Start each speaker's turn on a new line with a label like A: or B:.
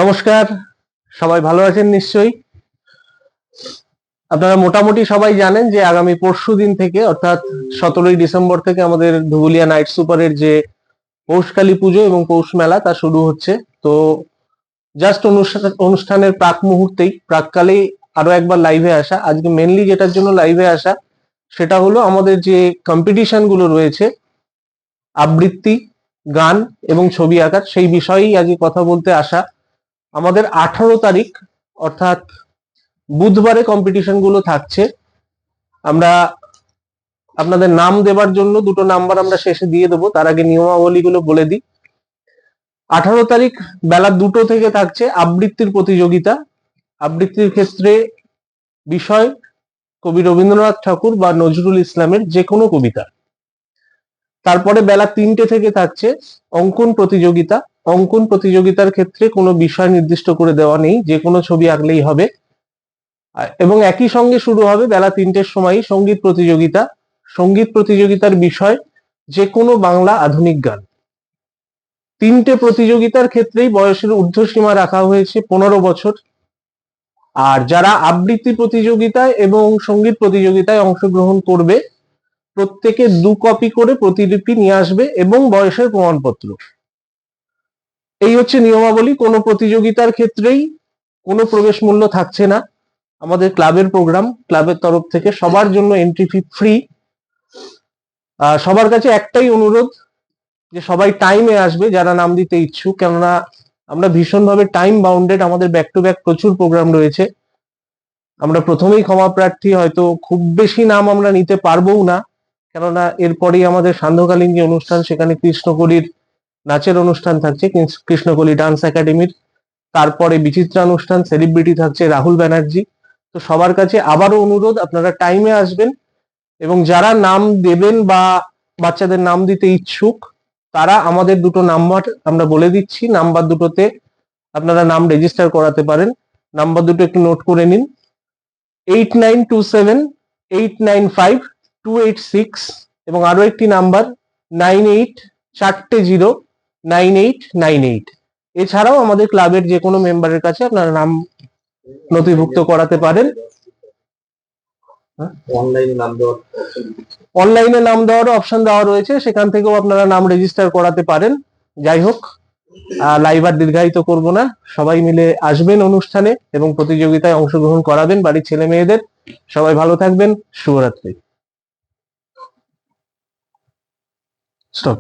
A: নমস্কার, সবাই ভালো আছেন নিশ্চয়ই। আপনারা মোটামুটি সবাই জানেন যে আগামী পরশুদিন থেকে অর্থাৎ 17ই ডিসেম্বর থেকে আমাদের ধুবুলিয়া নাইট সুপারের যে পৌষকালী পুজো এবং পৌষ মেলা তা শুরু হচ্ছে। তো জাস্ট অনুষ্ঠানের প্রাক মুহূর্তেই প্রাককালেই আরো একবার লাইভে আসা। আজকে মেনলি যেটার জন্য লাইভে আসা সেটা হলো আমাদের যে কম্পিটিশন গুলো রয়েছে, আবৃত্তি, গান এবং ছবি আঁকার, সেই বিষয়েই আজকে কথা বলতে আসা। আমাদের 18 তারিখ অর্থাৎ বুধবারে কম্পিটিশন গুলো থাকছে। আমরা আপনাদের নাম দেবার জন্য দুটো নাম্বার আমরা শেষে দিয়ে দেবো, তার আগে নিয়মাবলীগুলো বলে দিই। 18 তারিখ বেলা 2টো থেকে থাকছে আবৃত্তির প্রতিযোগিতা। আবৃত্তির ক্ষেত্রে বিষয় কবি রবীন্দ্রনাথ ঠাকুর বা নজরুল ইসলামের যে কোনো কবিতা। তারপরে বেলা 3টে থেকে থাকছে অঙ্কন প্রতিযোগিতা। অঙ্কন প্রতিযোগিতার ক্ষেত্রে কোনো বিষয় নির্দিষ্ট করে দেওয়া নেই, যে কোনো ছবি আঁকলেই হবে। এবং একই সঙ্গে শুরু হবে বেলা 3টের সময় সঙ্গীত প্রতিযোগিতা। সঙ্গীত প্রতিযোগিতার বিষয় যে কোনো বাংলা আধুনিক গান। 3টে প্রতিযোগিতার ক্ষেত্রেই বয়সের ঊর্ধ্বসীমা রাখা হয়েছে 15 বছর। আর যারা আবৃত্তি প্রতিযোগিতায় এবং সঙ্গীত প্রতিযোগিতায় অংশগ্রহণ করবে প্রত্যেকে 2 কপি করে প্রতিলিপি নিয়ে আসবে এবং বয়সের প্রমাণপত্র। এই হচ্ছে নিয়মাবলী। কোনো প্রতিযোগিতার ক্ষেত্রেই কোনো প্রবেশ মূল্য থাকছে না। আমাদের ক্লাবের প্রোগ্রাম, ক্লাবের তরফ থেকে সবার জন্য এন্ট্রি ফি ফ্রি। সবার কাছে একটাই অনুরোধ যে সবাই টাইমে আসবে যারা নাম দিতে ইচ্ছুক, কেননা আমরা ভীষণভাবে টাইম বাউন্ডেড, আমাদের ব্যাক টু ব্যাক প্রচুর প্রোগ্রাম রয়েছে। আমরা প্রথমেই ক্ষমা প্রার্থী, হয়তো খুব বেশি নাম আমরা নিতে পারবও না, কেননা এরপরেই আমাদের সান্ধ্যকালীন যে অনুষ্ঠান সেখানে কৃষ্ণকলির নাচের অনুষ্ঠান থাকছে, কৃষ্ণকলি ডান্স একাডেমির। তারপরে বিচিত্রানুষ্ঠান, সেলিব্রিটি থাকছে রাহুল ব্যানার্জি। তো সবার কাছে আবারও অনুরোধ, আপনারা টাইমে আসবেন এবং যারা নাম দেবেন বা বাচ্চাদের নাম দিতে ইচ্ছুক তারা আমাদের দুটো নাম্বার আমরা বলে দিচ্ছি, নাম্বার দুটোতে আপনারা নাম রেজিস্টার করাতে পারেন। নাম্বার দুটো একটু নোট করে নিন: 8927895286 এবং আরো একটি নাম্বার 98409898। এছাড়াও আমাদের ক্লাবের যে কোনো মেম্বারের কাছে আপনারা নাম নথিভুক্ত করাতে পারেন। অনলাইনে নাম দেওয়ার অপশন দেওয়া রয়েছে, সেখান থেকেও আপনারা নাম রেজিস্টার করাতে পারেন। যাই হোক, লাইভ আর দীর্ঘায়িত করবো না, সবাই মিলে আসবেন অনুষ্ঠানে এবং প্রতিযোগিতায় অংশগ্রহণ করাবেন বাড়ির ছেলে মেয়েদের। সবাই ভালো থাকবেন, শুভরাত্রি। স্টপ।